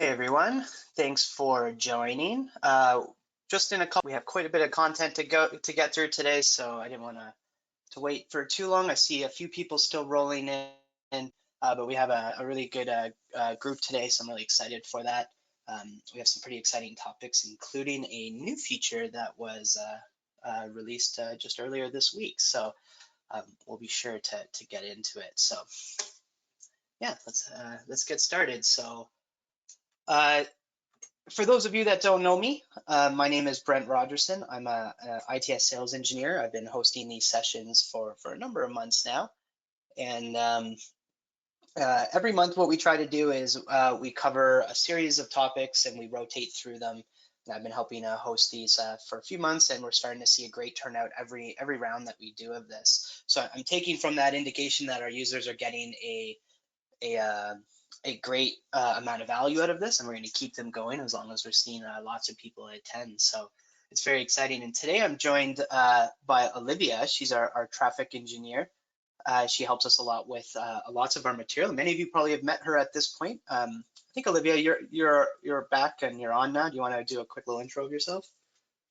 Hey everyone, thanks for joining. Just in a couple, we have quite a bit of content to get through today, so I didn't want to wait for too long. I see a few people still rolling in, but we have a really good group today, so I'm really excited for that. We have some pretty exciting topics, including a new feature that was released just earlier this week. So we'll be sure to get into it. So yeah, let's get started. So. For those of you that don't know me, my name is Brent Rogerson. I'm a ITS sales engineer. I've been hosting these sessions for a number of months now. And every month what we try to do is we cover a series of topics and we rotate through them. And I've been helping host these for a few months, and we're starting to see a great turnout every round that we do of this. So I'm taking from that indication that our users are getting a great amount of value out of this, and we're going to keep them going as long as we're seeing lots of people attend. So it's very exciting. And today I'm joined by Olivia. She's our traffic engineer. She helps us a lot with lots of our material. Many of you probably have met her at this point. I think Olivia, you're back and you're on now. Do you want to do a quick little intro of yourself?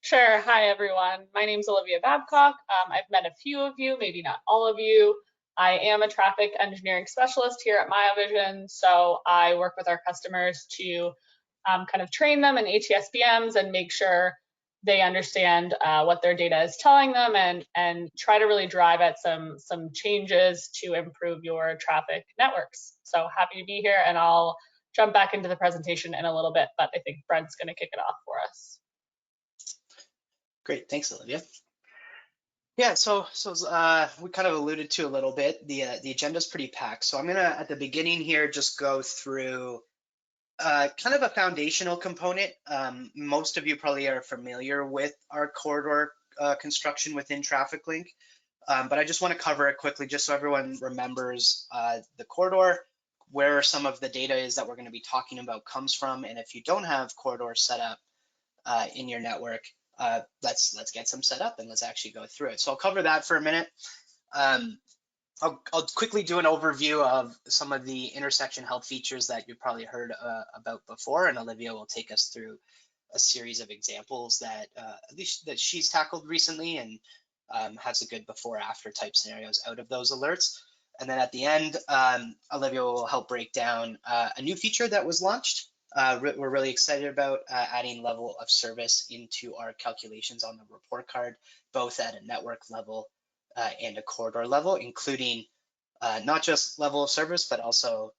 Sure. Hi, everyone. My name's Olivia Babcock. I've met a few of you, maybe not all of you. I am a traffic engineering specialist here at MayaVision, so I work with our customers to kind of train them in ATS-BMs and make sure they understand what their data is telling them and try to really drive at some changes to improve your traffic networks. So happy to be here, and I'll jump back into the presentation in a little bit, but I think Brent's going to kick it off for us. Great, thanks, Olivia. Yeah, so we kind of alluded to a little bit. The agenda is pretty packed. So I'm gonna at the beginning here just go through kind of a foundational component. Most of you probably are familiar with our corridor construction within TrafficLink, but I just want to cover it quickly just so everyone remembers the corridor, where some of the data is that we're going to be talking about comes from, and if you don't have corridor set up in your network, let's get some set up and let's actually go through it. So I'll cover that for a minute. I'll quickly do an overview of some of the intersection health features that you've probably heard about before, and Olivia will take us through a series of examples that at least that she's tackled recently and has a good before-after type scenarios out of those alerts. And then at the end, Olivia will help break down a new feature that was launched. We're really excited about adding level of service into our calculations on the report card, both at a network level and a corridor level, including not just level of service, but also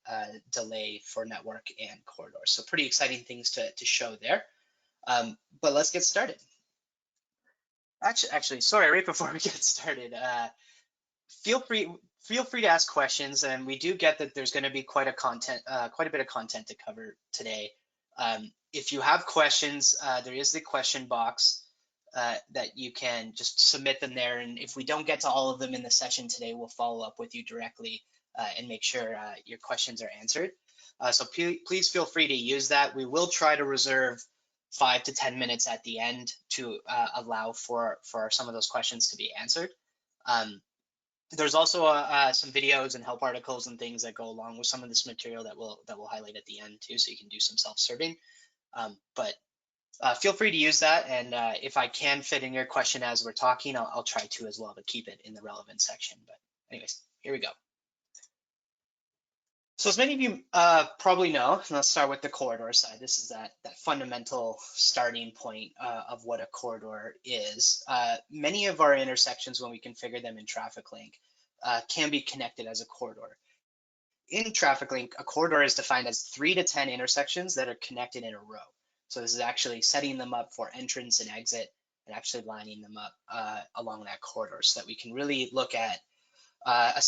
delay for network and corridor. So pretty exciting things to show there. But let's get started. Actually, sorry, right before we get started, feel free to ask questions, and we do get that there's going to be quite a bit of content to cover today. If you have questions, there is the question box that you can just submit them there, and if we don't get to all of them in the session today, we'll follow up with you directly and make sure your questions are answered. So please feel free to use that. We will try to reserve 5 to 10 minutes at the end to allow for some of those questions to be answered. There's also some videos and help articles and things that go along with some of this material that we'll highlight at the end too, so you can do some self-serving. But feel free to use that, and if I can fit in your question as we're talking, I'll try to as well to keep it in the relevant section. But anyways, here we go. So as many of you probably know, and let's start with the corridor side. This is that fundamental starting point of what a corridor is. Many of our intersections, when we configure them in TrafficLink, can be connected as a corridor. In TrafficLink, a corridor is defined as 3 to 10 intersections that are connected in a row. So this is actually setting them up for entrance and exit and actually lining them up along that corridor so that we can really look at a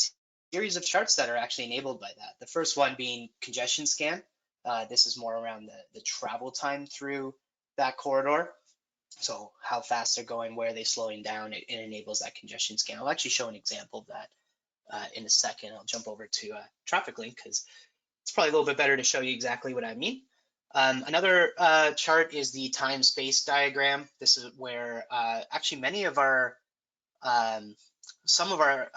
series of charts that are actually enabled by that. The first one being congestion scan. This is more around the travel time through that corridor. So how fast they're going, where are they slowing down, it enables that congestion scan. I'll actually show an example of that in a second. I'll jump over to TrafficLink because it's probably a little bit better to show you exactly what I mean. Another chart is the time-space diagram. This is where actually many of our some of our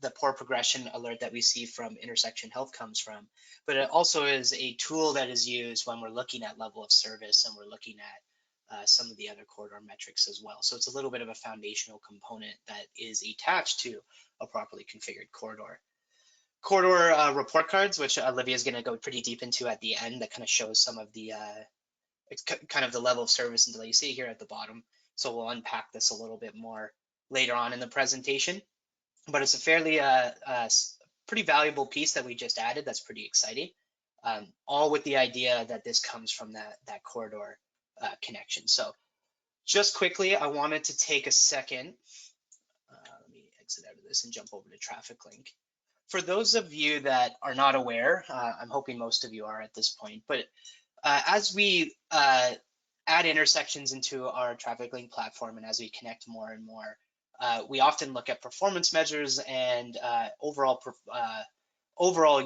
the poor progression alert that we see from intersection health comes from, but it also is a tool that is used when we're looking at level of service and we're looking at some of the other corridor metrics as well. So it's a little bit of a foundational component that is attached to a properly configured corridor. Corridor report cards, which Olivia is going to go pretty deep into at the end, that kind of shows some of the kind of the level of service and delay you see here at the bottom. So we'll unpack this a little bit more later on in the presentation, but it's a fairly pretty valuable piece that we just added. That's pretty exciting, all with the idea that this comes from that corridor connection. So just quickly, I wanted to take a second. Let me exit out of this and jump over to TrafficLink. For those of you that are not aware, I'm hoping most of you are at this point, but as we add intersections into our TrafficLink platform and as we connect more and more, we often look at performance measures and overall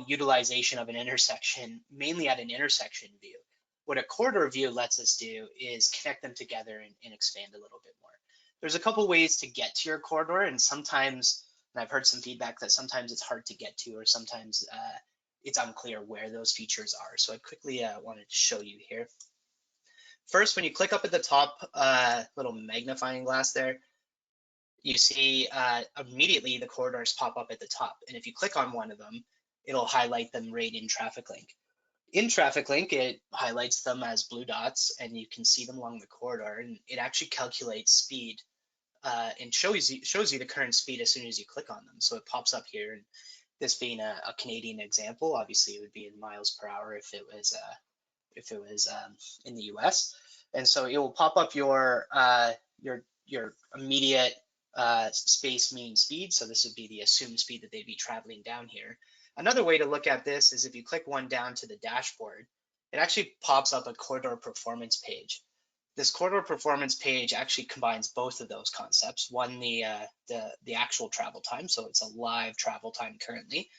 utilization of an intersection, mainly at an intersection view. What a corridor view lets us do is connect them together and expand a little bit more. There's a couple ways to get to your corridor, and sometimes, and I've heard some feedback that sometimes it's hard to get to, or sometimes it's unclear where those features are. So I quickly wanted to show you here. First, when you click up at the top little magnifying glass there, you see immediately the corridors pop up at the top. And if you click on one of them, it'll highlight them right in TrafficLink. In TrafficLink, it highlights them as blue dots, and you can see them along the corridor, and it actually calculates speed and shows you the current speed as soon as you click on them. So it pops up here, and this being a Canadian example, obviously it would be in miles per hour if it was in the US. And so it will pop up your immediate space mean speed. So this would be the assumed speed that they'd be traveling down here. Another way to look at this is if you click one down to the dashboard, it actually pops up a corridor performance page. This corridor performance page actually combines both of those concepts. One, the actual travel time, so it's a live travel time currently,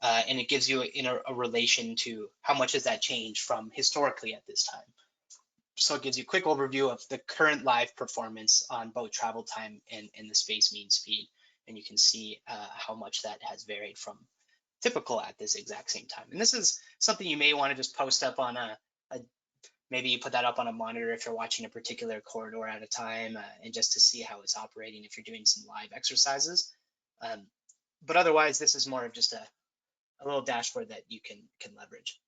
and it gives you a relation to how much has that changed from historically at this time. So it gives you a quick overview of the current live performance on both travel time and the space mean speed, and you can see how much that has varied from typical at this exact same time. And this is something you may want to just post up on maybe you put that up on a monitor if you're watching a particular corridor at a time, and just to see how it's operating if you're doing some live exercises. But otherwise, this is more of just a little dashboard that you can leverage.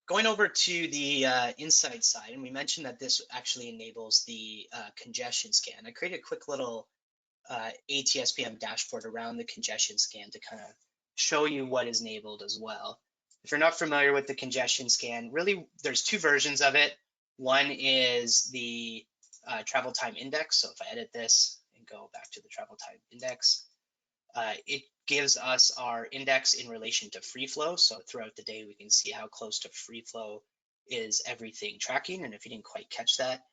Going over to the insight side, and we mentioned that this actually enables the congestion scan. I created a quick little ATSPM dashboard around the congestion scan to kind of show you what is enabled as well. If you're not familiar with the congestion scan, really there's two versions of it. One is the travel time index. So if I edit this and go back to the travel time index, it gives us our index in relation to free flow. So throughout the day, we can see how close to free flow is everything tracking. And if you didn't quite catch that,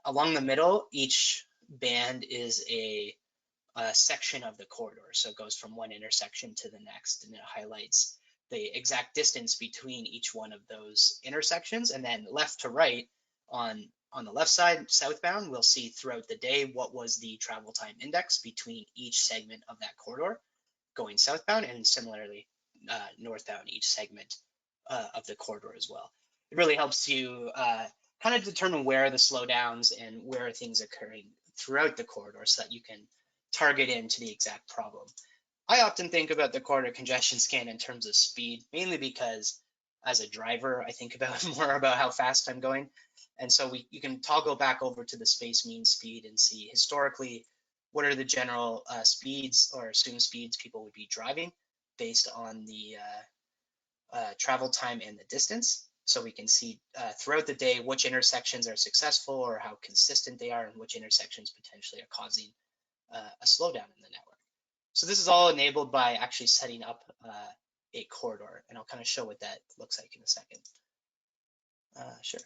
along the middle, each band is a section of the corridor. So it goes from one intersection to the next, and it highlights the exact distance between each one of those intersections. And then left to right, on the left side, southbound, we'll see throughout the day what was the travel time index between each segment of that corridor going southbound, and similarly northbound, each segment of the corridor as well. It really helps you kind of determine where are the slowdowns and where are things occurring throughout the corridor so that you can target into the exact problem. I often think about the corridor congestion scan in terms of speed, mainly because as a driver, I think about more about how fast I'm going. And so you can toggle back over to the space mean speed and see historically what are the general speeds or assumed speeds people would be driving based on the travel time and the distance. So we can see throughout the day which intersections are successful or how consistent they are, and which intersections potentially are causing a slowdown in the network. So this is all enabled by actually setting up a corridor, and I'll kind of show what that looks like in a second. Sure.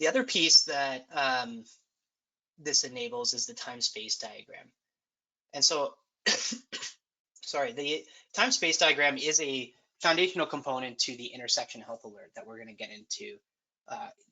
The other piece that this enables is the time-space diagram. And so, sorry, the time-space diagram is a foundational component to the intersection health alert that we're going to get into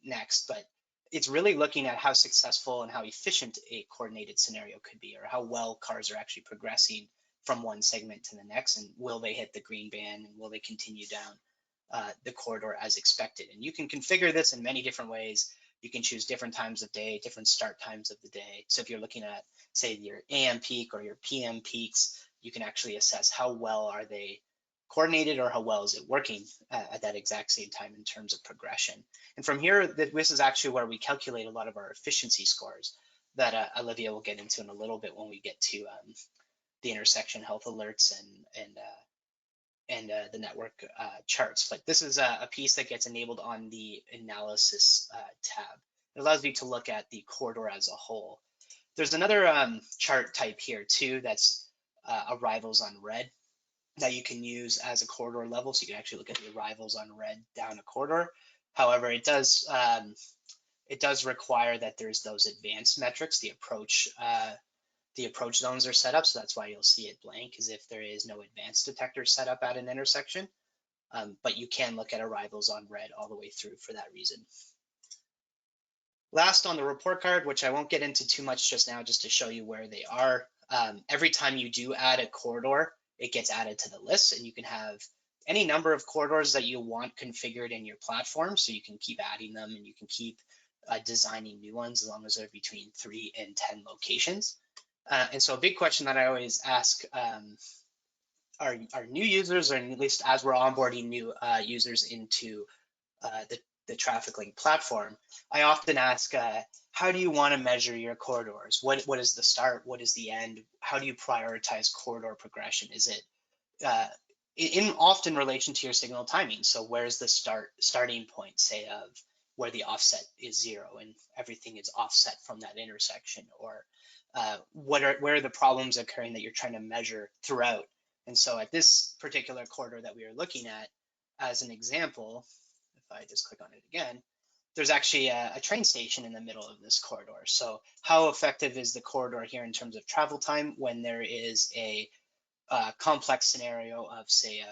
next. But it's really looking at how successful and how efficient a coordinated scenario could be, or how well cars are actually progressing from one segment to the next, and will they hit the green band, and will they continue down the corridor as expected. And you can configure this in many different ways. You can choose different times of day, different start times of the day. So if you're looking at, say, your AM peak or your PM peaks, you can actually assess how well are they coordinated, or how well is it working at that exact same time in terms of progression. And from here, this is actually where we calculate a lot of our efficiency scores that Olivia will get into in a little bit when we get to the intersection health alerts and the network charts. But this is a piece that gets enabled on the analysis tab. It allows you to look at the corridor as a whole. There's another chart type here too, that's arrivals on red, that you can use as a corridor level. So you can actually look at the arrivals on red down a corridor. However, it does require that there's those advanced metrics. The approach zones are set up, so that's why you'll see it blank, is if there is no advanced detector set up at an intersection. But you can look at arrivals on red all the way through for that reason. Last on the report card, which I won't get into too much just now, just to show you where they are. Every time you do add a corridor, it gets added to the list, and you can have any number of corridors that you want configured in your platform, so you can keep adding them, and you can keep designing new ones as long as they're between 3 and 10 locations. And so a big question that I always ask our new users, or at least as we're onboarding new users into the TrafficLink platform, I often ask, how do you want to measure your corridors? What is the start? What is the end? How do you prioritize corridor progression? Is it in often relation to your signal timing? So where's the starting point, say, of where the offset is 0 and everything is offset from that intersection? Or where are the problems occurring that you're trying to measure throughout? And so at this particular corridor that we are looking at, as an example, if I just click on it again, there's actually a train station in the middle of this corridor. So how effective is the corridor here in terms of travel time when there is a complex scenario of, say,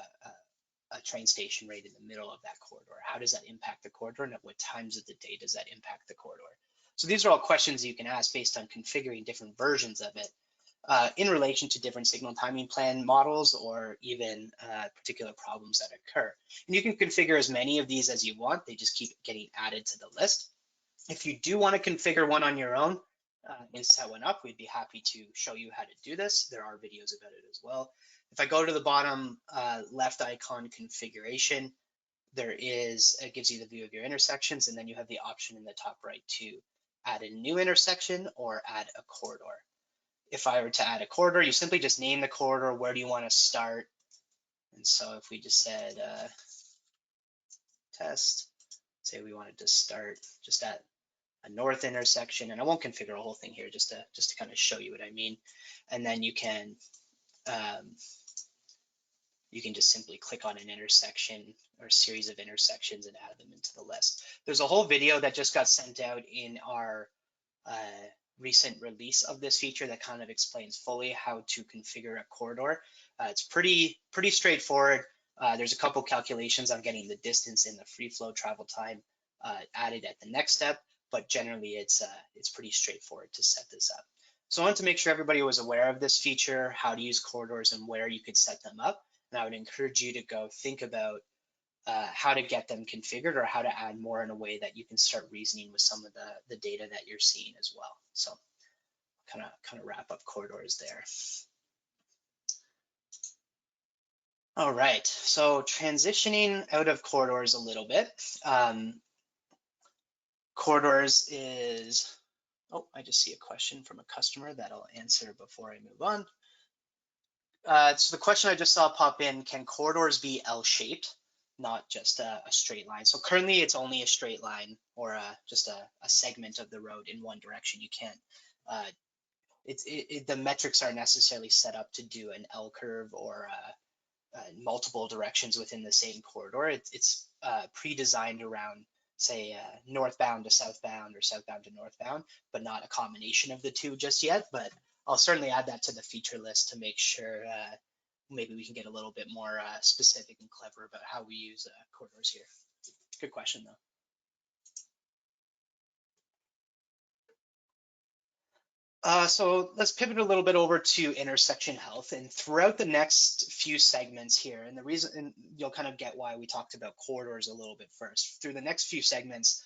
a train station right in the middle of that corridor? How does that impact the corridor, and at what times of the day does that impact the corridor? So these are all questions you can ask based on configuring different versions of it in relation to different signal timing plan models, or even particular problems that occur. And you can configure as many of these as you want. They just keep getting added to the list. If you do want to configure one on your own and set one up, we'd be happy to show you how to do this. There are videos about it as well. If I go to the bottom left icon, configuration, it gives you the view of your intersections, and then you have the option in the top right to add a new intersection or add a corridor. If I were to add a corridor, you simply just name the corridor. Where do you want to start? And so if we just said test, say we wanted to start just at a north intersection, and I won't configure a whole thing here, just to kind of show you what I mean. And then you can just simply click on an intersection or a series of intersections and add them into the list. There's a whole video that just got sent out in our recent release of this feature that kind of explains fully how to configure a corridor. It's pretty straightforward. There's a couple calculations on getting the distance and the free flow travel time added at the next step, but generally it's pretty straightforward to set this up. So I wanted to make sure everybody was aware of this feature, how to use corridors and where you could set them up. And I would encourage you to go think about how to get them configured, or how to add more in a way that you can start reasoning with some of the data that you're seeing as well. So kind of wrap up corridors there. All right, so transitioning out of corridors a little bit. Corridors is, oh, I just see a question from a customer that I'll answer before I move on. So the question I just saw pop in, can corridors be L-shaped, not just a straight line? So currently it's only a straight line, or just a segment of the road in one direction. You can't, the metrics aren't necessarily set up to do an L curve or multiple directions within the same corridor. It's pre-designed around, say, northbound to southbound or southbound to northbound, but not a combination of the two just yet. But I'll certainly add that to the feature list to make sure maybe we can get a little bit more specific and clever about how we use corridors here. Good question, though. So let's pivot a little bit over to intersection health, and throughout the next few segments here, and the reason, and you'll kind of get why we talked about corridors a little bit first. Through the next few segments,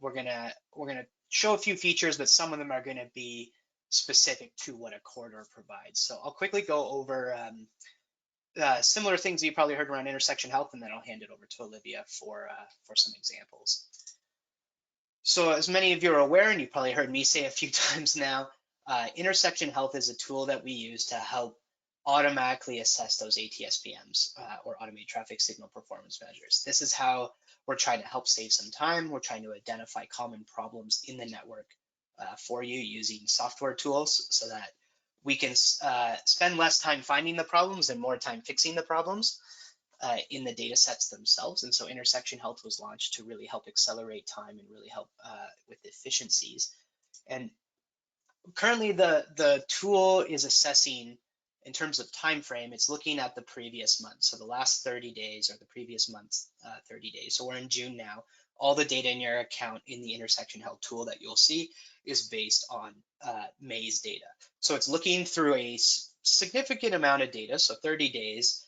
we're gonna show a few features, but some of them are gonna be specific to what a corridor provides. So I'll quickly go over similar things you probably heard around intersection health, and then I'll hand it over to Olivia for some examples. So as many of you are aware, and you've probably heard me say a few times now, intersection health is a tool that we use to help automatically assess those ATSPMs, or automated traffic signal performance measures. This is how we're trying to help save some time. We're trying to identify common problems in the network for you using software tools so that we can spend less time finding the problems and more time fixing the problems in the data sets themselves. And so intersection health was launched to really help accelerate time and really help with efficiencies. And currently the tool is assessing in terms of time frame, it's looking at the previous month. So the last 30 days or the previous month's 30 days. So we're in June now. All the data in your account in the intersection health tool that you'll see is based on May's data. So it's looking through a significant amount of data, so 30 days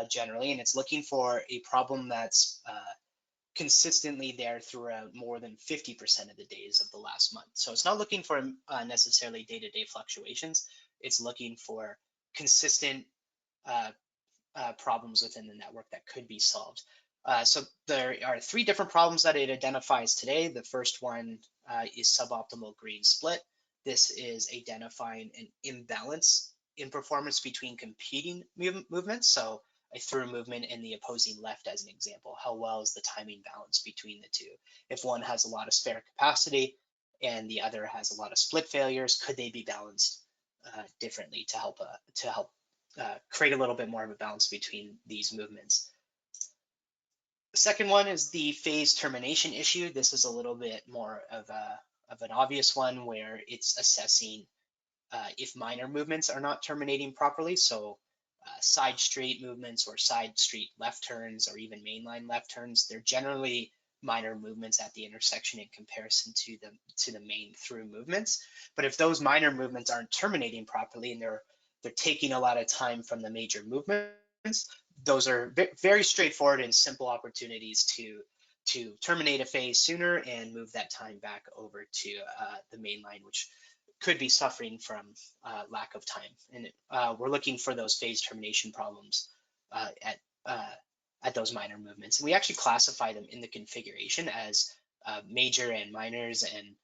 generally, and it's looking for a problem that's consistently there throughout more than 50% of the days of the last month. So it's not looking for necessarily day-to-day fluctuations. It's looking for consistent problems within the network that could be solved. So there are 3 different problems that it identifies today. The first one is suboptimal green split. This is identifying an imbalance in performance between competing movements. So a through movement and the opposing left as an example. How well is the timing balance between the two? If one has a lot of spare capacity and the other has a lot of split failures, could they be balanced differently to help create a little bit more of a balance between these movements? The second one is the phase termination issue. This is a little bit more of an obvious one where it's assessing if minor movements are not terminating properly. So side street movements or side street left turns or even mainline left turns, they're generally minor movements at the intersection in comparison to the main through movements. But if those minor movements aren't terminating properly and they're taking a lot of time from the major movements, those are very straightforward and simple opportunities to terminate a phase sooner and move that time back over to the main line, which could be suffering from lack of time. And we're looking for those phase termination problems at those minor movements. And we actually classify them in the configuration as major and minors, and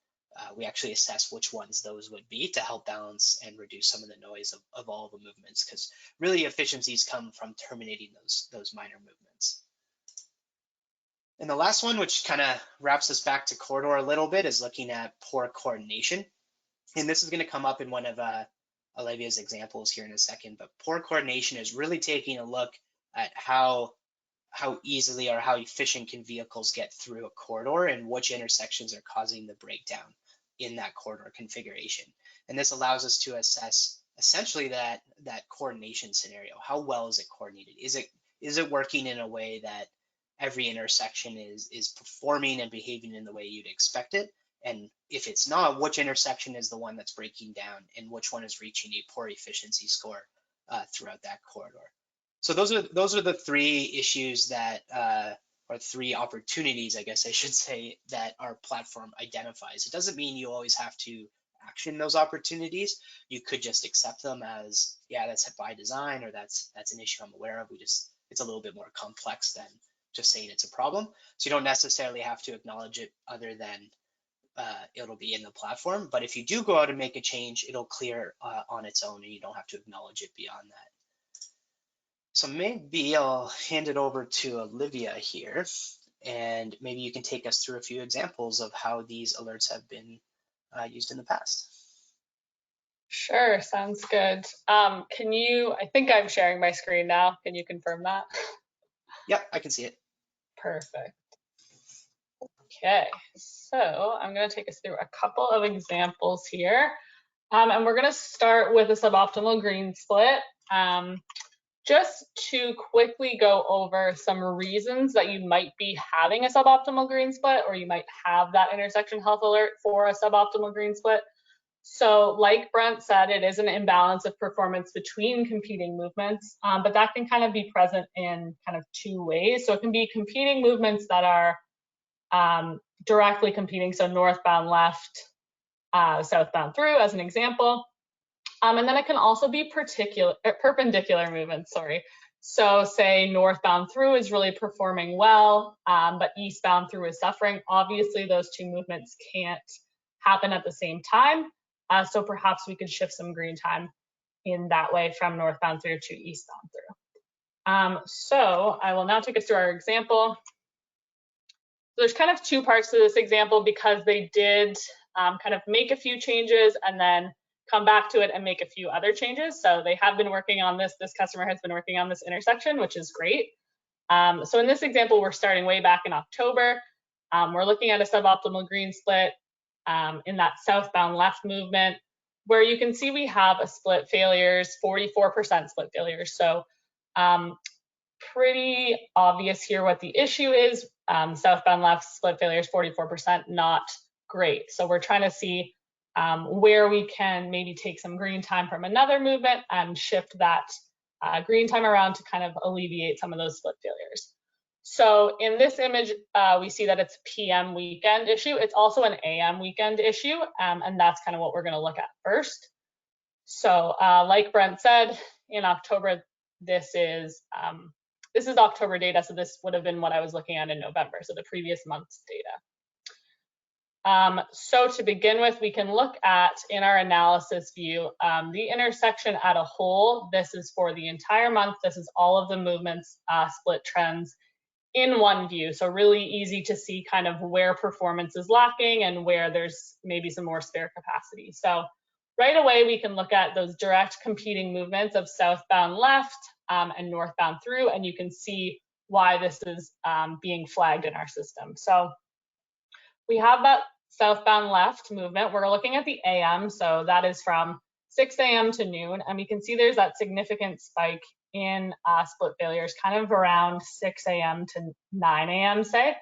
we actually assess which ones those would be to help balance and reduce some of the noise of all the movements, because really efficiencies come from terminating those minor movements. And the last one, which kind of wraps us back to corridor a little bit, is looking at poor coordination. And this is going to come up in one of Olivia's examples here in a second, but poor coordination is really taking a look at how easily or how efficient can vehicles get through a corridor and which intersections are causing the breakdown in that corridor configuration. And this allows us to assess essentially that coordination scenario. How well is it coordinated? Is it working in a way that every intersection is performing and behaving in the way you'd expect it? And if it's not, which intersection is the one that's breaking down and which one is reaching a poor efficiency score throughout that corridor? So those are the 3 issues that, or 3 opportunities, I guess I should say, that our platform identifies. It doesn't mean you always have to action those opportunities. You could just accept them as, yeah, that's by design, or that's an issue I'm aware of. It's a little bit more complex than just saying it's a problem. So you don't necessarily have to acknowledge it other than it'll be in the platform. But if you do go out and make a change, it'll clear on its own and you don't have to acknowledge it beyond that. So maybe I'll hand it over to Olivia here, and maybe you can take us through a few examples of how these alerts have been used in the past. Sure, sounds good. I think I'm sharing my screen now. Can you confirm that? Yep, I can see it. Perfect. Okay, so I'm going to take us through a couple of examples here. And we're going to start with a suboptimal green split. Just to quickly go over some reasons that you might be having a suboptimal green split, or you might have that intersection health alert for a suboptimal green split. So like Brent said, it is an imbalance of performance between competing movements, but that can kind of be present in kind of two ways. So it can be competing movements that are directly competing, so northbound left, southbound through as an example. And then it can also be perpendicular movements, sorry. So say northbound through is really performing well, but eastbound through is suffering. Obviously, those two movements can't happen at the same time. So perhaps we could shift some green time in that way from northbound through to eastbound through. So I will now take us through our example. So there's kind of two parts to this example because they did kind of make a few changes and then come back to it and make a few other changes. So they have been working on this. This customer has been working on this intersection, which is great. So in this example, we're starting way back in October. We're looking at a suboptimal green split in that southbound left movement, where you can see we have a split failures, 44% split failures. So pretty obvious here what the issue is. Southbound left split failures, 44%, not great. So we're trying to see where we can maybe take some green time from another movement and shift that green time around to kind of alleviate some of those split failures. So in this image, we see that it's a PM weekend issue. It's also an AM weekend issue, and that's kind of what we're going to look at first. So like Brent said, in October, this is October data, so this would have been what I was looking at in November, so the previous month's data. So to begin with, we can look at, in our analysis view, the intersection at a whole. This is for the entire month. This is all of the movements, split trends in one view. So really easy to see kind of where performance is lacking and where there's maybe some more spare capacity. So right away, we can look at those direct competing movements of southbound left and northbound through, and you can see why this is being flagged in our system. So we have that southbound left movement. We're looking at the AM, so that is from 6 a.m. to noon, and we can see there's that significant spike in split failures, kind of around 6 a.m. to 9 a.m., say,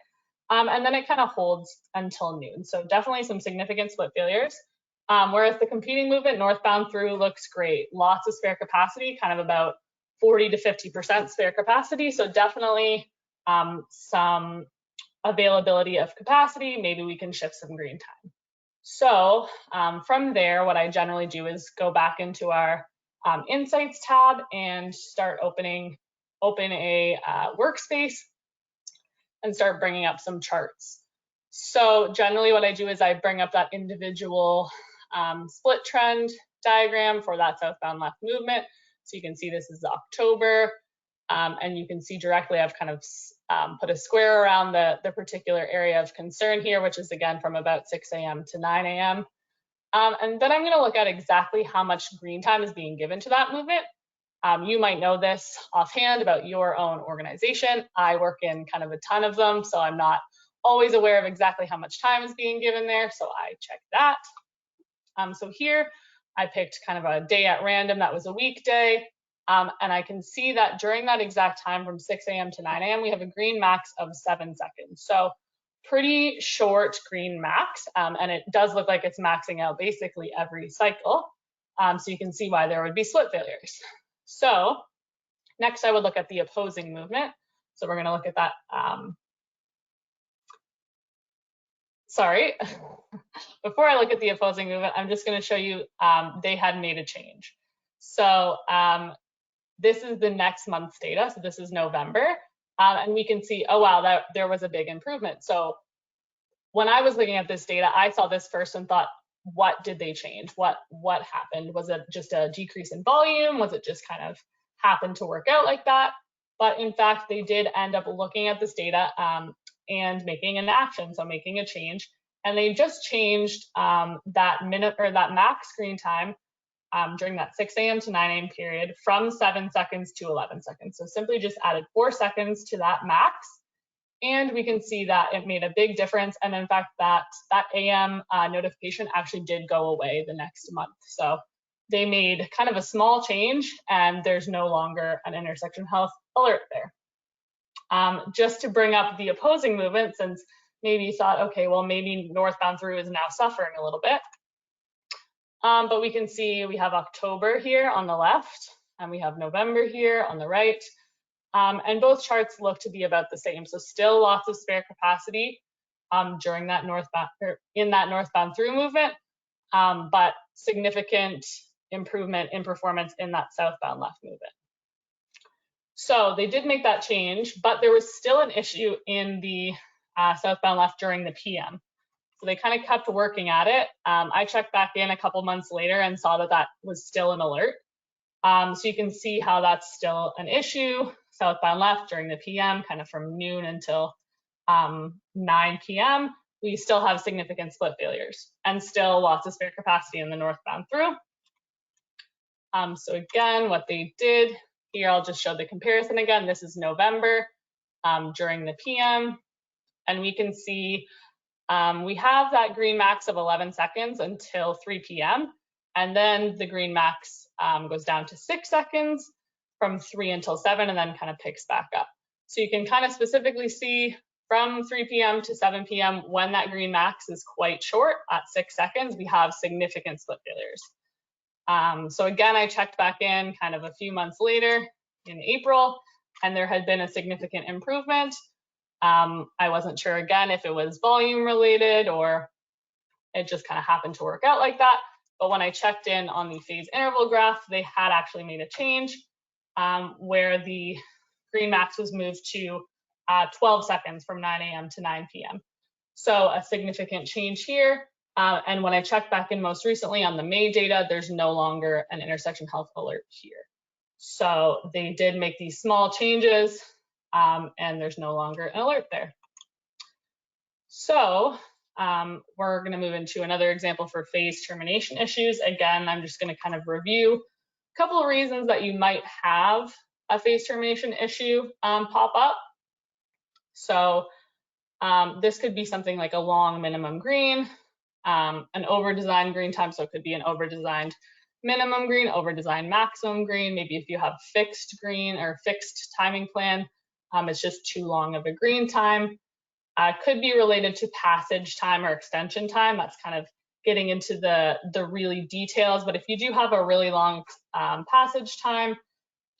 and then it kind of holds until noon. So definitely some significant split failures. Whereas the competing movement northbound through looks great. Lots of spare capacity, kind of about 40 to 50% spare capacity. So definitely some availability of capacity. Maybe we can shift some green time. So from there, what I generally do is go back into our Insights tab and start open a workspace and start bringing up some charts. So generally what I do is I bring up that individual split trend diagram for that southbound left movement. So you can see this is October, and you can see directly I've kind of put a square around the particular area of concern here, which is again from about 6 a.m. to 9 a.m. And then I'm going to look at exactly how much green time is being given to that movement. You might know this offhand about your own organization. I work in kind of a ton of them, so I'm not always aware of exactly how much time is being given there, so I check that. So here I picked kind of a day at random that was a weekday, and I can see that during that exact time from 6 a.m. to 9 a.m. we have a green max of 7 seconds. So pretty short green max, and it does look like it's maxing out basically every cycle. So you can see why there would be split failures. So next I would look at the opposing movement. So we're going to look at that. Sorry, before I look at the opposing movement, I'm just going to show you they had made a change. So this is the next month's data. So this is November. And we can see, oh, wow, that there was a big improvement. So when I was looking at this data, I saw this first and thought, what did they change? What happened? Was it just a decrease in volume? Was it just kind of happened to work out like that? But in fact, they did end up looking at this data and making an action, so making a change. And they just changed that minute or that max screen time during that 6 a.m. to 9 a.m. period from 7 seconds to 11 seconds. So simply just added 4 seconds to that max. And we can see that it made a big difference. And in fact, that AM notification actually did go away the next month. So they made kind of a small change and there's no longer an intersection health alert there. Just to bring up the opposing movement, since maybe you thought, okay, well, maybe northbound through is now suffering a little bit. But we can see we have October here on the left, and we have November here on the right. And both charts look to be about the same. So still lots of spare capacity during that northbound, or in that northbound through movement, but significant improvement in performance in that southbound left movement. So they did make that change, but there was still an issue in the southbound left during the PM. So they kind of kept working at it. I checked back in a couple months later and saw that that was still an alert. So you can see how that's still an issue. Southbound left during the PM, kind of from noon until 9 p.m. We still have significant split failures and still lots of spare capacity in the northbound through. So again, what they did here, I'll just show the comparison again. This is November during the PM, and we can see we have that green max of 11 seconds until 3 p.m. And then the green max goes down to 6 seconds from 3 until 7, and then kind of picks back up. So you can kind of specifically see from 3 p.m. to 7 p.m. when that green max is quite short at 6 seconds, we have significant split failures. So again, I checked back in kind of a few months later in April, and there had been a significant improvement. I wasn't sure again if it was volume related or it just kind of happened to work out like that. But when I checked in on the phase interval graph, they had actually made a change where the green max was moved to 12 seconds from 9 a.m. to 9 p.m. So a significant change here. And when I checked back in most recently on the May data, there's no longer an intersection health alert here. So they did make these small changes and there's no longer an alert there. So we're going to move into another example for phase termination issues. Again, I'm just going to kind of review a couple of reasons that you might have a phase termination issue pop up. So this could be something like a long minimum green, an over-designed green time, so it could be an over-designed minimum green, over-designed maximum green. Maybe if you have fixed green or fixed timing plan, it's just too long of a green time. Could be related to passage time or extension time. That's kind of getting into the really details, but if you do have a really long passage time,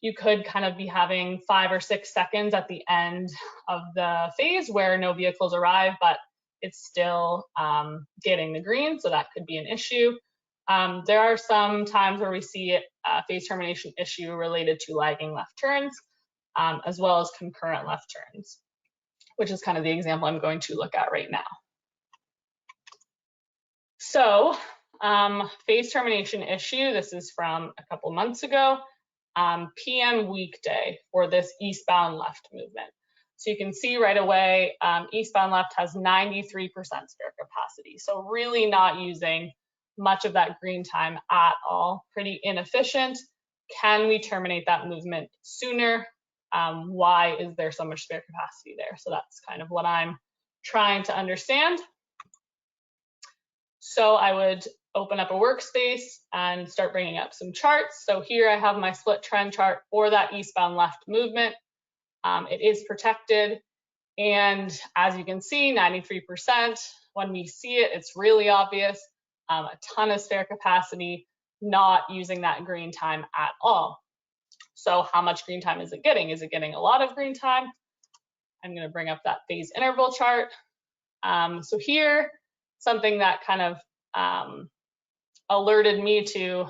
you could kind of be having 5 or 6 seconds at the end of the phase where no vehicles arrive, but it's still getting the green, so that could be an issue. There are some times where we see a phase termination issue related to lagging left turns, as well as concurrent left turns, which is kind of the example I'm going to look at right now. So phase termination issue, this is from a couple months ago, PM weekday for this eastbound left movement. So you can see right away, eastbound left has 93% spare capacity. So really not using much of that green time at all, pretty inefficient. Can we terminate that movement sooner? Why is there so much spare capacity there? So that's kind of what I'm trying to understand. So I would open up a workspace and start bringing up some charts. So here I have my split trend chart for that eastbound left movement. It is protected. And as you can see, 93%, when we see it, it's really obvious. A ton of spare capacity, not using that green time at all. So how much green time is it getting? Is it getting a lot of green time? I'm going to bring up that phase interval chart. So here, something that kind of alerted me to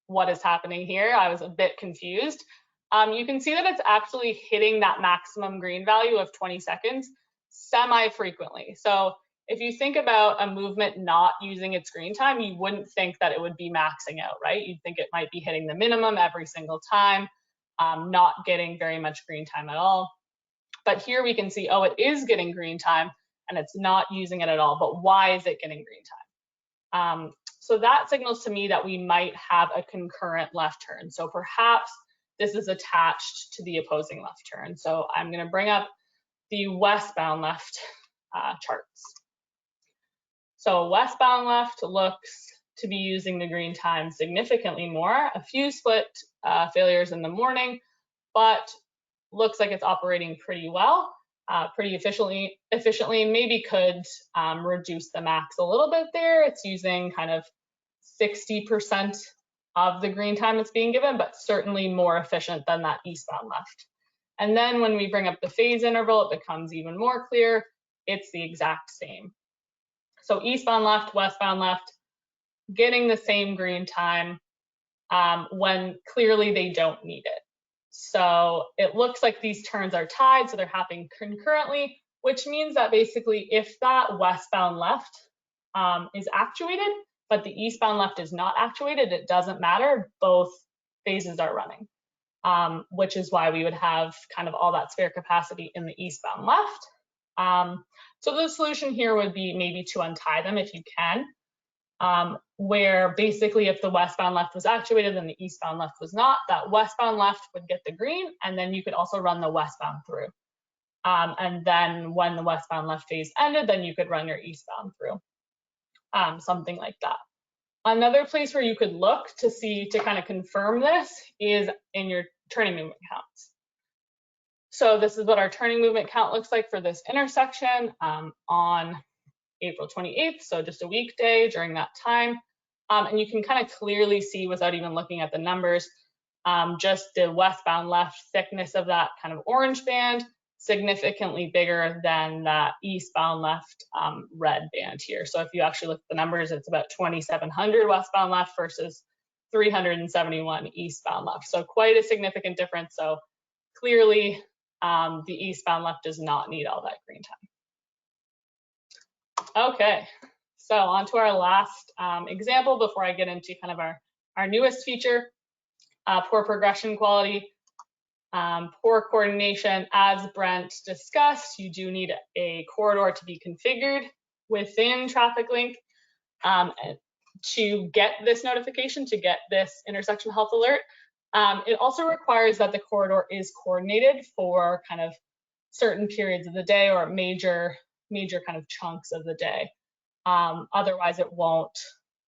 what is happening here. I was a bit confused. You can see that it's actually hitting that maximum green value of 20 seconds semi-frequently. So if you think about a movement not using its green time, you wouldn't think that it would be maxing out, right? You'd think it might be hitting the minimum every single time, not getting very much green time at all. But here we can see, oh, it is getting green time and it's not using it at all. But why is it getting green time? So that signals to me that we might have a concurrent left turn. So perhaps this is attached to the opposing left turn. So I'm going to bring up the westbound left charts. So westbound left looks to be using the green time significantly more. A few split failures in the morning, but looks like it's operating pretty well, pretty efficiently. Maybe could reduce the max a little bit there. It's using kind of 60% of the green time that's being given, but certainly more efficient than that eastbound left. And then when we bring up the phase interval, it becomes even more clear. It's the exact same. So eastbound left, westbound left, getting the same green time when clearly they don't need it. So it looks like these turns are tied, so they're happening concurrently, which means that basically if that westbound left is actuated, but the eastbound left is not actuated, it doesn't matter, both phases are running, which is why we would have kind of all that spare capacity in the eastbound left. So the solution here would be maybe to untie them if you can, where basically if the westbound left was actuated and the eastbound left was not, that westbound left would get the green, and then you could also run the westbound through. And then when the westbound left phase ended, then you could run your eastbound through, something like that. Another place where you could look to see, to kind of confirm this, is in your turning movement counts. So this is what our turning movement count looks like for this intersection on April 28th, so just a weekday during that time. And you can kind of clearly see, without even looking at the numbers, just the westbound left thickness of that kind of orange band, significantly bigger than that eastbound left red band here. So if you actually look at the numbers, it's about 2,700 westbound left versus 371 eastbound left. So quite a significant difference. So clearly the eastbound left does not need all that green time. Okay, so on to our last example before I get into kind of our newest feature, poor progression quality. Poor coordination, as Brent discussed, you do need a corridor to be configured within TrafficLink to get this notification, to get this intersection health alert. It also requires that the corridor is coordinated for kind of certain periods of the day or major kind of chunks of the day. Otherwise, it won't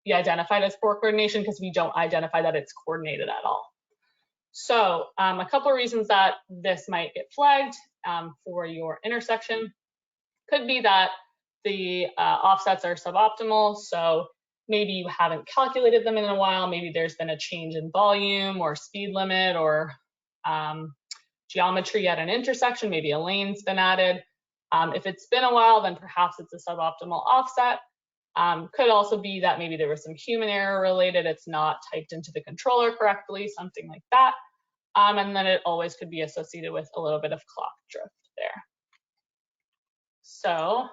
be identified as poor coordination because we don't identify that it's coordinated at all. So a couple of reasons that this might get flagged for your intersection could be that the offsets are suboptimal. So maybe you haven't calculated them in a while. Maybe there's been a change in volume or speed limit or geometry at an intersection. Maybe a lane's been added. If it's been a while, then perhaps it's a suboptimal offset. Could also be that maybe there was some human error related. It's not typed into the controller correctly, something like that. And then it always could be associated with a little bit of clock drift there. So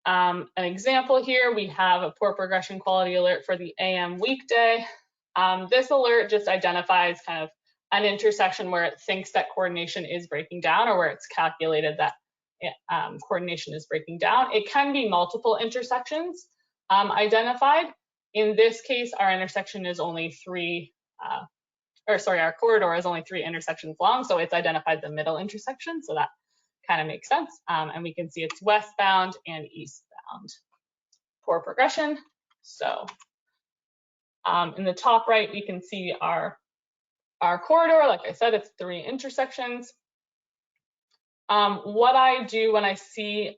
an example here, we have a poor progression quality alert for the AM weekday. This alert just identifies kind of an intersection where it thinks that coordination is breaking down or where it's calculated that coordination is breaking down. It can be multiple intersections identified. In this case, our intersection is only our corridor is only 3 intersections long, so it's identified the middle intersection, so that kind of makes sense. And we can see it's westbound and eastbound. Poor progression. So in the top right, we can see our corridor. Like I said, it's 3 intersections. What I do when I see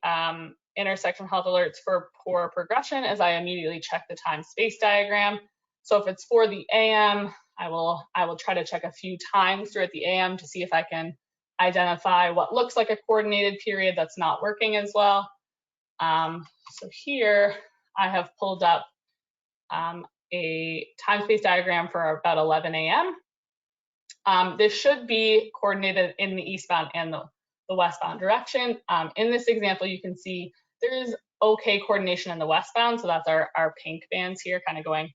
intersection health alerts for poor progression is I immediately check the time space diagram. So if it's for the AM, I will try to check a few times throughout the AM to see if I can identify what looks like a coordinated period that's not working as well. So here I have pulled up a time space diagram for about 11 AM. This should be coordinated in the eastbound and the westbound direction. In this example, you can see there is okay coordination in the westbound, so that's our pink bands here kind of going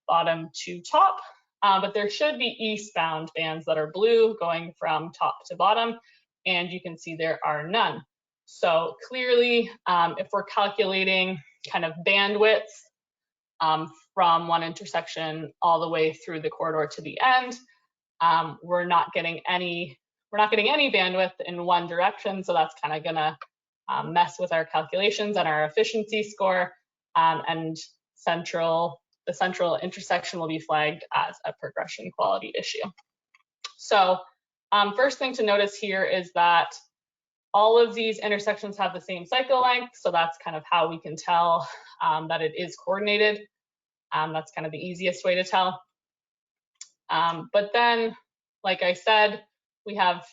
bottom to top. But there should be eastbound bands that are blue going from top to bottom, and you can see there are none. So clearly, if we're calculating kind of bandwidth from one intersection all the way through the corridor to the end, we're not getting any bandwidth in one direction, so that's kind of gonna mess with our calculations and our efficiency score, and the central intersection will be flagged as a progression quality issue. So first thing to notice here is that all of these intersections have the same cycle length, so that's kind of how we can tell that it is coordinated. That's kind of the easiest way to tell. But then, like I said, we have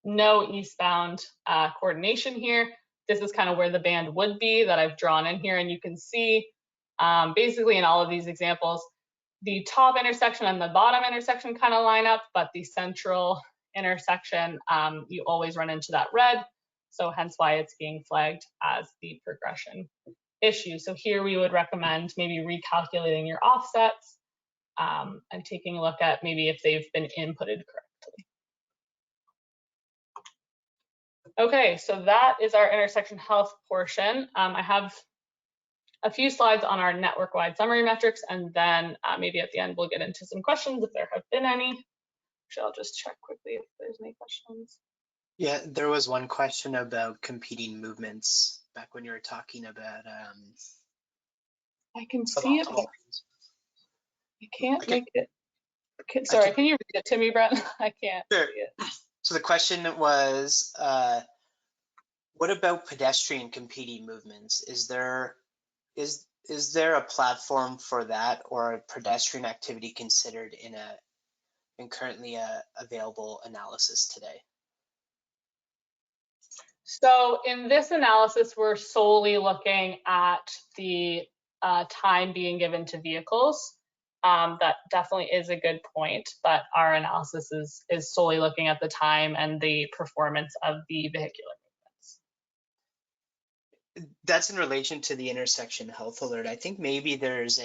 no eastbound coordination here. This is kind of where the band would be that I've drawn in here, and you can see basically in all of these examples, the top intersection and the bottom intersection kind of line up, but the central intersection, you always run into that red, so hence why it's being flagged as the progression issue. So here we would recommend maybe recalculating your offsets and taking a look at maybe if they've been inputted correctly. Okay, so that is our intersection health portion. I have a few slides on our network-wide summary metrics, and then maybe at the end we'll get into some questions if there have been any. Actually, I'll just check quickly if there's any questions. Yeah, there was one question about competing movements back when you were talking about I can see it, but I can't make it. Sorry, can you read it to me, Brett? I can't Sure. see it. So the question was, what about pedestrian competing movements? Is there a platform for that, or a pedestrian activity considered in currently available analysis today? So in this analysis, we're solely looking at the time being given to vehicles. That definitely is a good point, but our analysis is solely looking at the time and the performance of the vehicular movements. That's in relation to the intersection health alert. I think maybe there's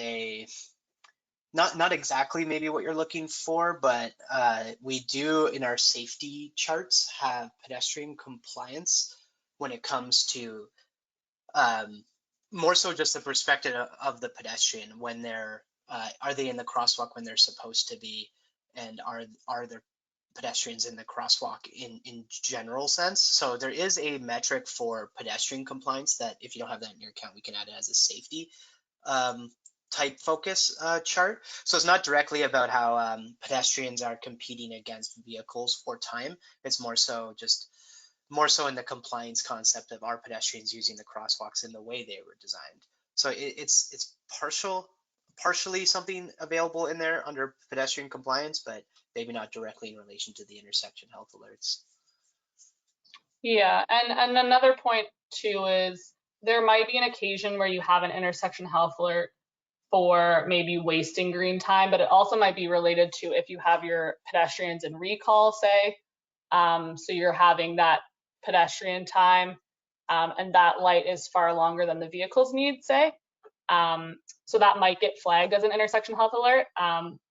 not exactly maybe what you're looking for, but we do in our safety charts have pedestrian compliance when it comes to more so just the perspective of the pedestrian when they're are they in the crosswalk when they're supposed to be, and are there pedestrians in the crosswalk in general sense. So there is a metric for pedestrian compliance that if you don't have that in your account, we can add it as a safety type focus chart. So it's not directly about how pedestrians are competing against vehicles for time. It's more so in the compliance concept of our pedestrians using the crosswalks in the way they were designed. So it's partially something available in there under pedestrian compliance, but maybe not directly in relation to the intersection health alerts. Yeah, and another point too is there might be an occasion where you have an intersection health alert for maybe wasting green time, but it also might be related to if you have your pedestrians in recall, say, so you're having that pedestrian time and that light is far longer than the vehicle's need, say. So that might get flagged as an intersection health alert,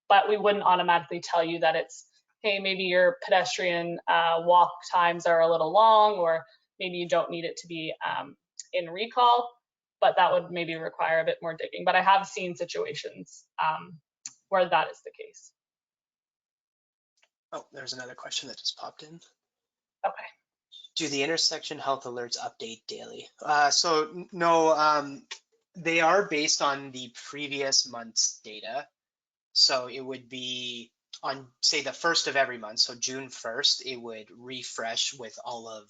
but we wouldn't automatically tell you that it's, hey, maybe your pedestrian walk times are a little long, or maybe you don't need it to be in recall, but that would maybe require a bit more digging. But I have seen situations where that is the case. Oh, there's another question that just popped in. Okay. Do the intersection health alerts update daily? So no, they are based on the previous month's data. So it would be on, say, the first of every month. So June 1st, it would refresh with all of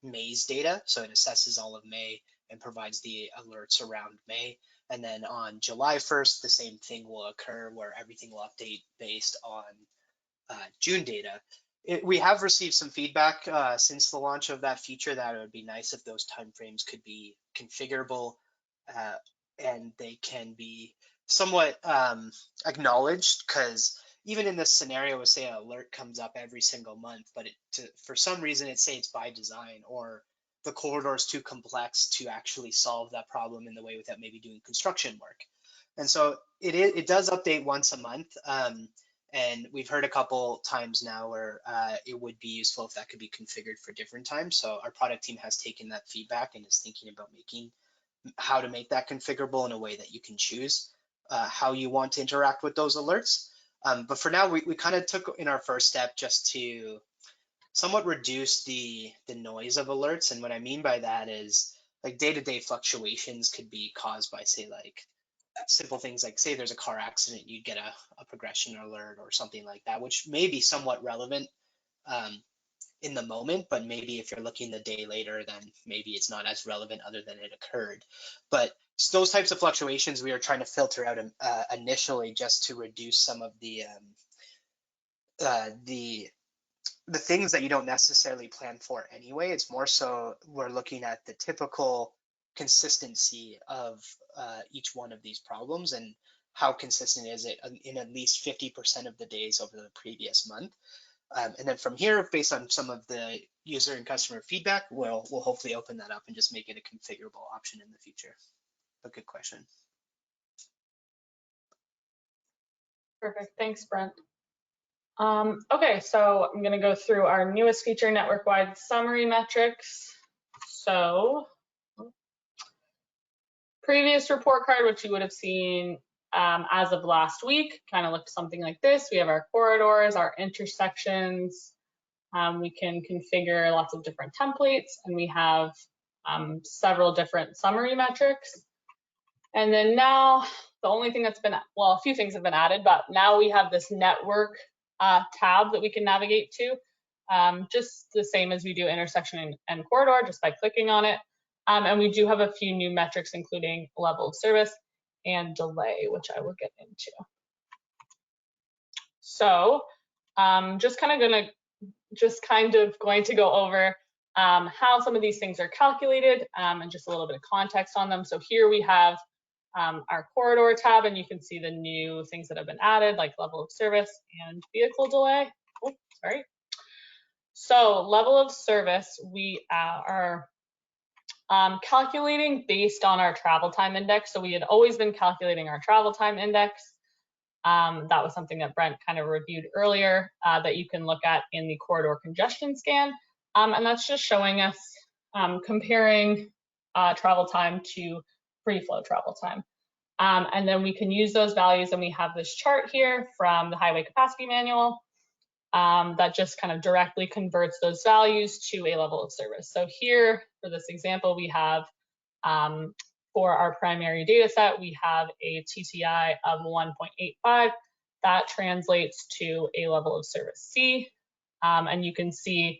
May's data. So it assesses all of May and provides the alerts around May. And then on July 1st, the same thing will occur where everything will update based on June data. We have received some feedback since the launch of that feature that it would be nice if those timeframes could be configurable and they can be somewhat acknowledged, because even in this scenario, say an alert comes up every single month, but for some reason it's by design, or the corridor is too complex to actually solve that problem in the way without maybe doing construction work. And so it does update once a month. And we've heard a couple times now where it would be useful if that could be configured for different times. So our product team has taken that feedback and is thinking about how to make that configurable in a way that you can choose how you want to interact with those alerts. But for now, we kind of took in our first step just to somewhat reduce the noise of alerts. And what I mean by that is like day-to-day fluctuations could be caused by, say, like simple things like, say there's a car accident, you'd get a progression alert or something like that, which may be somewhat relevant in the moment, but maybe if you're looking the day later, then maybe it's not as relevant other than it occurred. But So those types of fluctuations we are trying to filter out initially, just to reduce some of the things that you don't necessarily plan for anyway. It's more so we're looking at the typical consistency of each one of these problems, and how consistent is it in at least 50% of the days over the previous month. And then from here, based on some of the user and customer feedback, we'll hopefully open that up and just make it a configurable option in the future. A good question. Perfect, thanks, Brent. Okay, so I'm gonna go through our newest feature, network-wide summary metrics. So, previous report card, which you would have seen as of last week, kind of looked something like this. We have our corridors, our intersections. We can configure lots of different templates, and we have several different summary metrics. And then now, the only thing that's been, well, a few things have been added, but now we have this network tab that we can navigate to, just the same as we do intersection and corridor, just by clicking on it. And we do have a few new metrics, including level of service and delay, which I will get into. So just kind of going to go over how some of these things are calculated, and just a little bit of context on them. So here we have our corridor tab, and you can see the new things that have been added, like level of service and vehicle delay. Oh, sorry. So level of service, we are calculating based on our travel time index. So we had always been calculating our travel time index. That was something that Brent kind of reviewed earlier, that you can look at in the corridor congestion scan. And that's just showing us comparing travel time to free flow travel time. And then we can use those values, and we have this chart here from the Highway Capacity Manual that just kind of directly converts those values to a level of service. So here, for this example, we have, for our primary data set, we have a TTI of 1.85. That translates to a level of service C. And you can see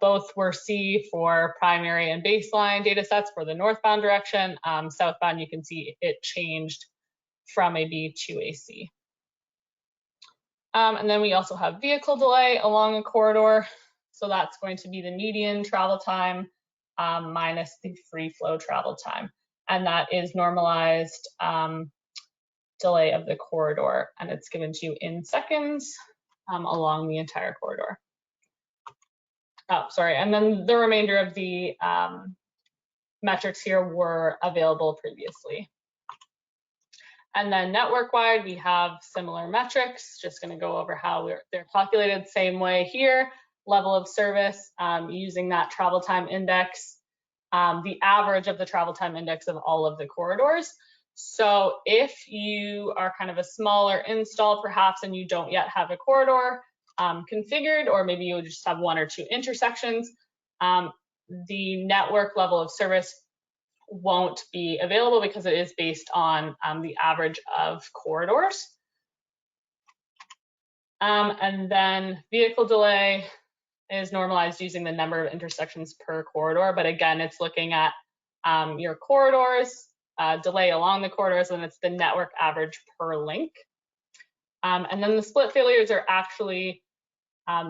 both were C for primary and baseline data sets for the northbound direction. Southbound, you can see it changed from a B to a C. And then we also have vehicle delay along a corridor. So that's going to be the median travel time minus the free flow travel time. And that is normalized delay of the corridor. And it's given to you in seconds along the entire corridor. Oh, sorry. And then the remainder of the metrics here were available previously. And then network-wide, we have similar metrics. Just going to go over how they're calculated same way here. Level of service, using that travel time index, the average of the travel time index of all of the corridors. So if you are kind of a smaller install perhaps, and you don't yet have a corridor configured, or maybe you just have one or two intersections, the network level of service won't be available because it is based on the average of corridors. And then vehicle delay is normalized using the number of intersections per corridor. But again, it's looking at your corridors, delay along the corridors, and it's the network average per link. And then the split failures are actually,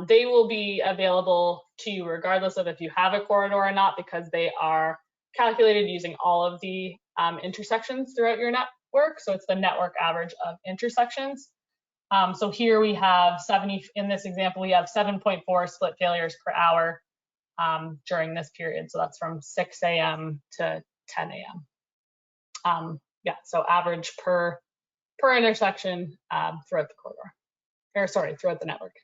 they will be available to you regardless of if you have a corridor or not, because they are calculated using all of the intersections throughout your network. So it's the network average of intersections. So here we have 70, in this example, we have 7.4 split failures per hour during this period. So that's from 6 a.m. to 10 a.m. Yeah, so average per intersection throughout the corridor, or sorry, throughout the network.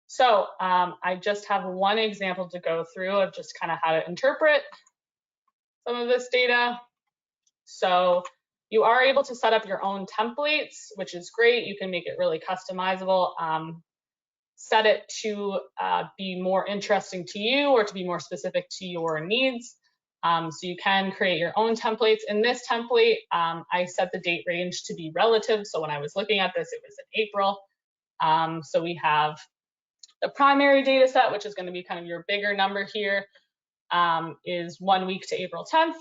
So I just have one example to go through of just kind of how to interpret some of this data. So you are able to set up your own templates, which is great. You can make it really customizable. Set it to be more interesting to you or to be more specific to your needs. So you can create your own templates. In this template, I set the date range to be relative. So when I was looking at this, it was in April. So we have the primary data set, which is going to be kind of your bigger number here, is 1 week to April 10th.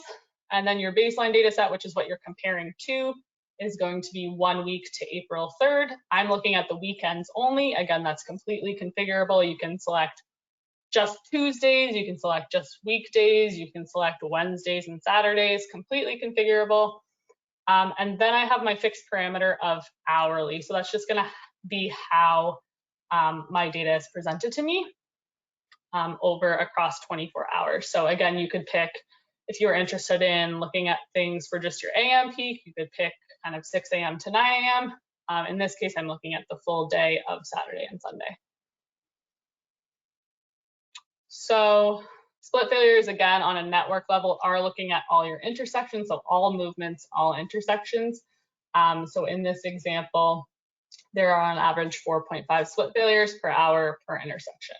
And then your baseline data set, which is what you're comparing to, is going to be 1 week to April 3rd. I'm looking at the weekends only. Again, that's completely configurable. You can select just Tuesdays, you can select just weekdays, you can select Wednesdays and Saturdays, completely configurable. And then I have my fixed parameter of hourly. So that's just gonna be how my data is presented to me over across 24 hours. So again, you could pick, if you were interested in looking at things for just your AM peak, you could pick kind of 6 a.m. to 9 a.m. In this case, I'm looking at the full day of Saturday and Sunday. So split failures, again, on a network level, are looking at all your intersections, so all movements, all intersections. So in this example, there are on average 4.5 split failures per hour per intersection.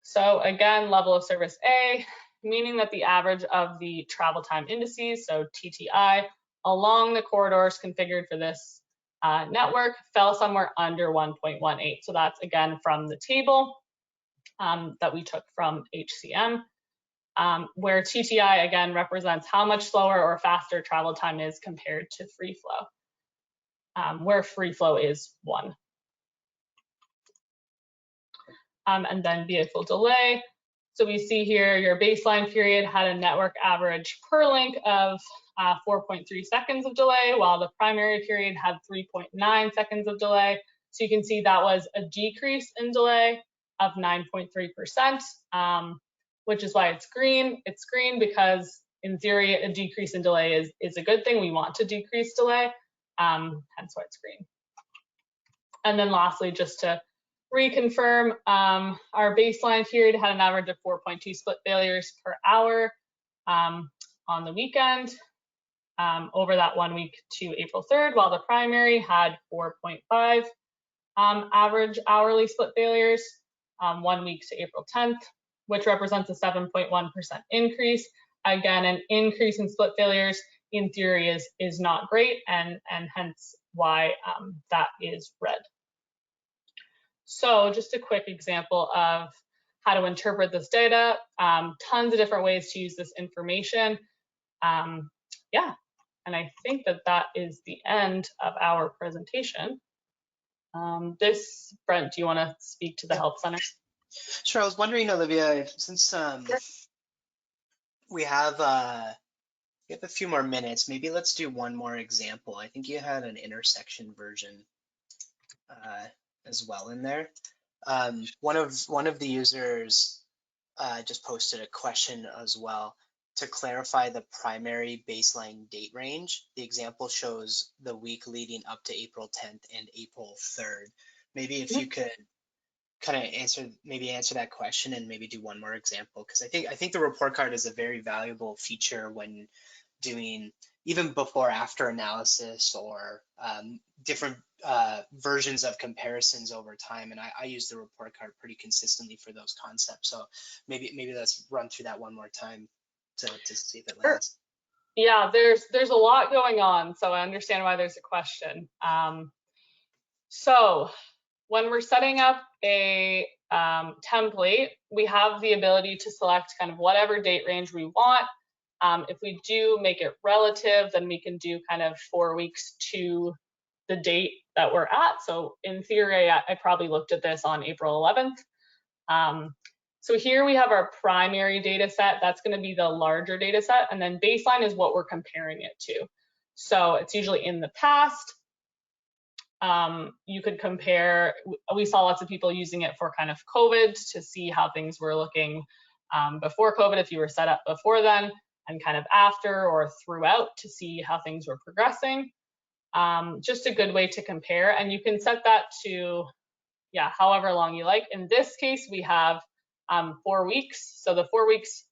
So again, level of service A, meaning that the average of the travel time indices, so TTI, along the corridors configured for this network fell somewhere under 1.18. So that's again from the table that we took from HCM, where TTI again represents how much slower or faster travel time is compared to free flow, where free flow is 1. And then vehicle delay. So we see here your baseline period had a network average per link of 4.3 seconds of delay, while the primary period had 3.9 seconds of delay. So you can see that was a decrease in delay of 9.3%, which is why it's green. It's green because in theory, a decrease in delay is a good thing. We want to decrease delay, hence why it's green. And then lastly, just to reconfirm, our baseline period had an average of 4.2 split failures per hour on the weekend over that 1 week to April 3rd, while the primary had 4.5 average hourly split failures 1 week to April 10th, which represents a 7.1% increase. Again, an increase in split failures in theory is not great, and hence why that is red. So just a quick example of how to interpret this data, tons of different ways to use this information. Yeah, and I think that is the end of our presentation. Brent, do you want to speak to the Help Center? Sure, I was wondering, Olivia, since we have a few more minutes, maybe let's do one more example. I think you had an intersection version as well in there. One of the users just posted a question as well to clarify the primary baseline date range. The example shows the week leading up to April 10th and April 3rd. Maybe if you could kind of answer that question and maybe do one more example, because I think the report card is a very valuable feature when doing even before after analysis or different versions of comparisons over time, and I use the report card pretty consistently for those concepts. So maybe let's run through that one more time to see if it lands. Yeah, there's a lot going on, so I understand why there's a question. So when we're setting up a template, we have the ability to select kind of whatever date range we want. If we do make it relative, then we can do kind of 4 weeks to the date that we're at. So in theory, I probably looked at this on April 11th. So here we have our primary data set. That's going to be the larger data set. And then baseline is what we're comparing it to. So it's usually in the past. You could compare, we saw lots of people using it for kind of COVID to see how things were looking before COVID, if you were set up before then, and kind of after or throughout to see how things were progressing. Just a good way to compare, and you can set that to, yeah, however long you like. In this case, we have 4 weeks, so the 4 weeks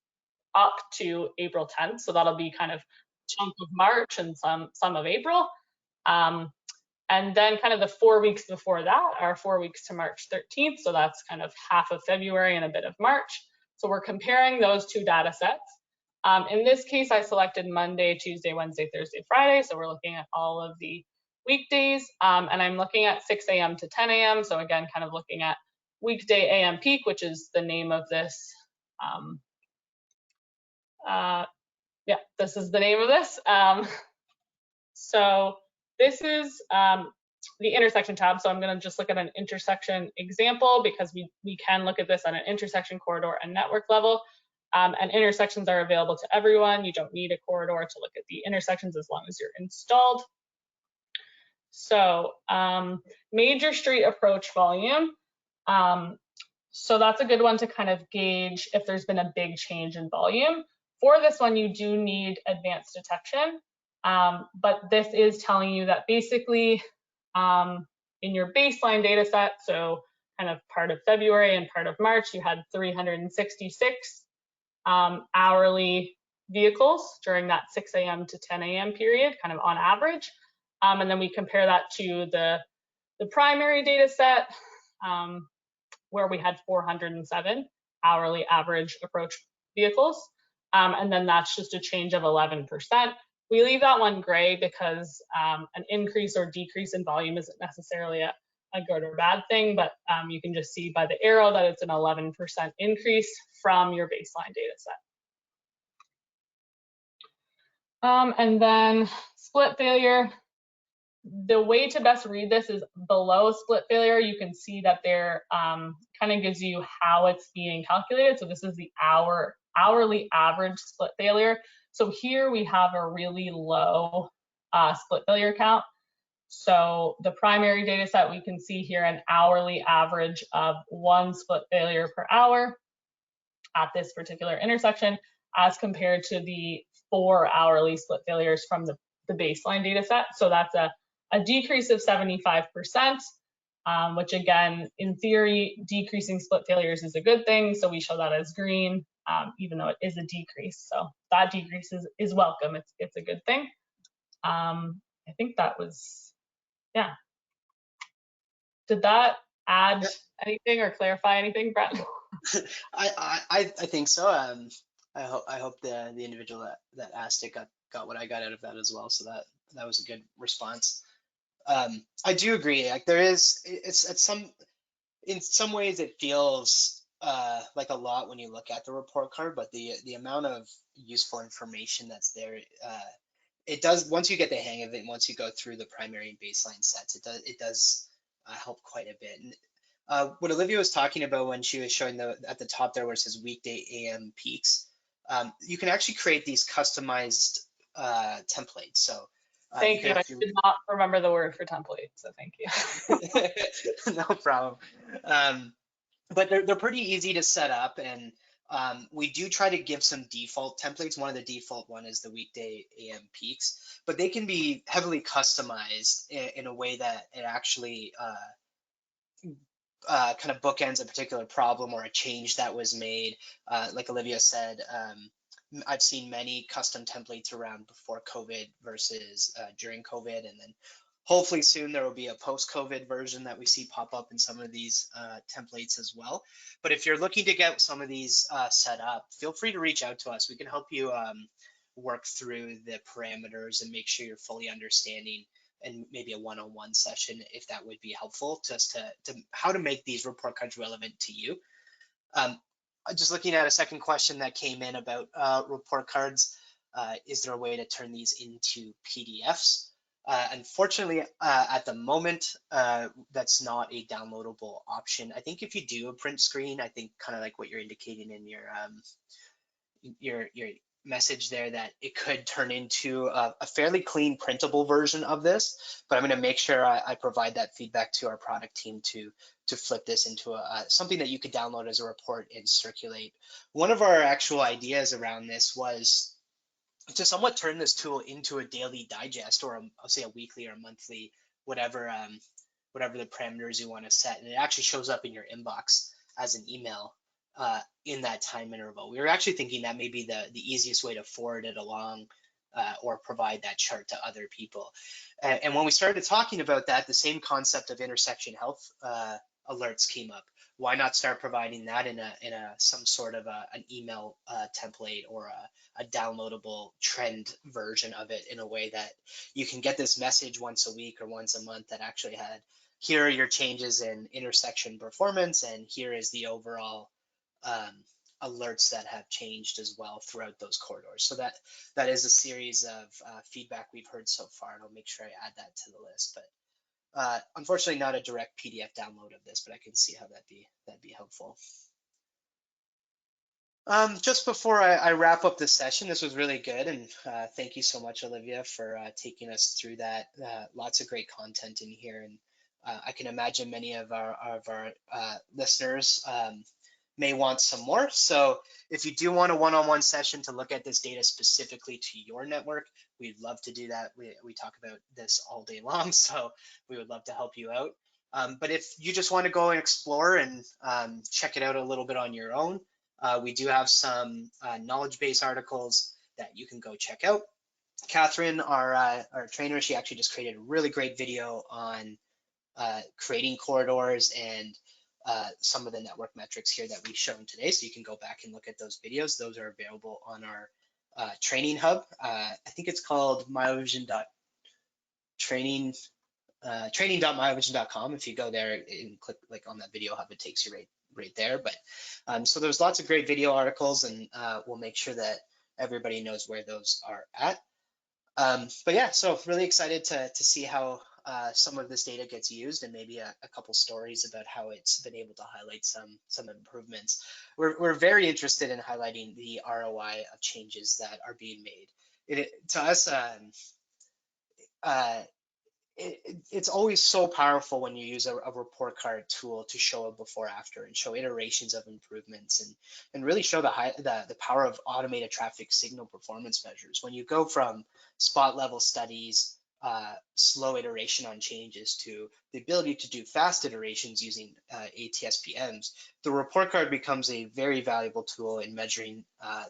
up to April 10th, so that'll be kind of chunk of March and some of April. And then kind of the 4 weeks before that are 4 weeks to March 13th, so that's kind of half of February and a bit of March. So we're comparing those two data sets. In this case, I selected Monday, Tuesday, Wednesday, Thursday, Friday. So we're looking at all of the weekdays, and I'm looking at 6 a.m. to 10 a.m. So again, kind of looking at weekday AM peak, which is the name of this Yeah, this is the name of this. So this is the intersection tab. So I'm going to just look at an intersection example because we can look at this on an intersection, corridor, and network level. And intersections are available to everyone. You don't need a corridor to look at the intersections as long as you're installed. So major street approach volume. So that's a good one to kind of gauge if there's been a big change in volume. For this one, you do need advanced detection, but this is telling you that basically in your baseline data set, so kind of part of February and part of March, you had 366 hourly vehicles during that 6 a.m. to 10 a.m. period, kind of on average. And then we compare that to the primary data set, where we had 407 hourly average approach vehicles. And then that's just a change of 11%. We leave that one gray because an increase or decrease in volume isn't necessarily a good or bad thing, but you can just see by the arrow that it's an 11% increase from your baseline data set. And then split failure. The way to best read this is below split failure. You can see that there kind of gives you how it's being calculated. So this is the hourly average split failure. So here we have a really low split failure count. So the primary data set, we can see here an hourly average of 1 split failure per hour at this particular intersection, as compared to the 4 hourly split failures from the baseline data set. So that's a decrease of 75%, which again, in theory, decreasing split failures is a good thing. So we show that as green, even though it is a decrease. So that decrease is welcome. It's a good thing. I think that was, yeah. Did that add anything or clarify anything, Brett? I think so. I hope the individual that asked it got what I got out of that as well. So that was a good response. I do agree. Like it's in some ways it feels like a lot when you look at the report card, but the amount of useful information that's there, it does, once you get the hang of it, and once you go through the primary and baseline sets, it does help quite a bit. And what Olivia was talking about when she was showing at the top there where it says weekday AM peaks, you can actually create these customized templates. So thank you. I did not remember the word for template, so thank you. No problem. But they're pretty easy to set up, and we do try to give some default templates. One of the default one is the weekday AM peaks, but they can be heavily customized in a way that it actually kind of bookends a particular problem or a change that was made. Like Olivia said, I've seen many custom templates around before COVID versus during COVID, and then hopefully soon there will be a post-COVID version that we see pop up in some of these templates as well. But if you're looking to get some of these set up, feel free to reach out to us. We can help you work through the parameters and make sure you're fully understanding, and maybe a one-on-one session if that would be helpful, just to how to make these report cards relevant to you. Just looking at a second question that came in about report cards, is there a way to turn these into PDFs? Unfortunately, at the moment, that's not a downloadable option. I think if you do a print screen, I think kind of like what you're indicating in your message there, that it could turn into a fairly clean printable version of this, but I'm going to make sure I provide that feedback to our product team to flip this into something that you could download as a report and circulate. One of our actual ideas around this was to somewhat turn this tool into a daily digest, or I'll say a weekly or monthly, whatever the parameters you want to set, and it actually shows up in your inbox as an email in that time interval. We were actually thinking that may be the easiest way to forward it along or provide that chart to other people. And when we started talking about that, the same concept of intersection health alerts came up. Why not start providing that in some sort of an email template or a downloadable trend version of it, in a way that you can get this message once a week or once a month that actually had, here are your changes in intersection performance, and here is the overall alerts that have changed as well throughout those corridors. So that is a series of feedback we've heard so far, and I'll make sure I add that to the list. But unfortunately, not a direct PDF download of this, but I can see how that'd be helpful. Just before I wrap up this session, this was really good, and thank you so much, Olivia, for taking us through that. Lots of great content in here, and I can imagine many of our listeners may want some more. So if you do want a one-on-one session to look at this data specifically to your network, we'd love to do that. We talk about this all day long, so we would love to help you out. But if you just want to go and explore and check it out a little bit on your own, we do have some knowledge base articles that you can go check out. Catherine, our trainer, she actually just created a really great video on creating corridors and some of the network metrics here that we've shown today. So you can go back and look at those videos. Those are available on our training hub. I think it's called training.myovision.com. If you go there and click like on that video hub, it takes you right there. But so there's lots of great video articles, and we'll make sure that everybody knows where those are at. But yeah, so really excited to see how some of this data gets used, and maybe a couple stories about how it's been able to highlight some improvements. We're very interested in highlighting the ROI of changes that are being made. To us, it's always so powerful when you use a report card tool to show a before after and show iterations of improvements and really show the power of automated traffic signal performance measures. When you go from spot level studies, slow iteration on changes, to the ability to do fast iterations using ATSPMs, the report card becomes a very valuable tool in measuring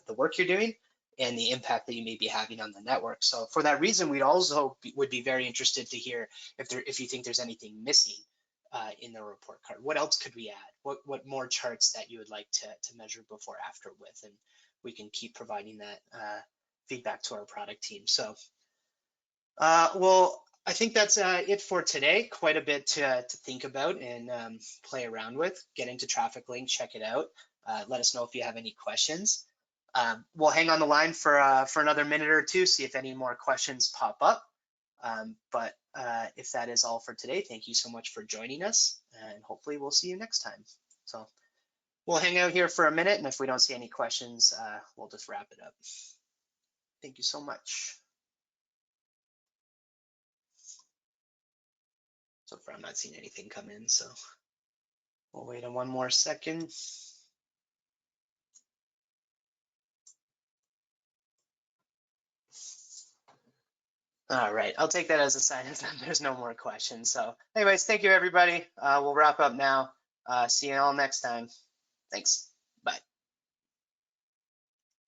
the work you're doing and the impact that you may be having on the network. So for that reason, we'd also would be very interested to hear if you think there's anything missing in the report card. What else could we add? What more charts that you would like to measure before after with, and we can keep providing that feedback to our product team. So well, I think that's it for today. Quite a bit to think about and play around with. Get into TrafficLink, check it out. Let us know if you have any questions. We'll hang on the line for another minute or two, see if any more questions pop up. But if that is all for today, thank you so much for joining us, and hopefully we'll see you next time. So we'll hang out here for a minute, and if we don't see any questions, we'll just wrap it up. Thank you so much. So far, I'm not seeing anything come in, so we'll wait one more second. All right, I'll take that as a sign that there's no more questions. So anyways, thank you, everybody. We'll wrap up now. See you all next time. Thanks.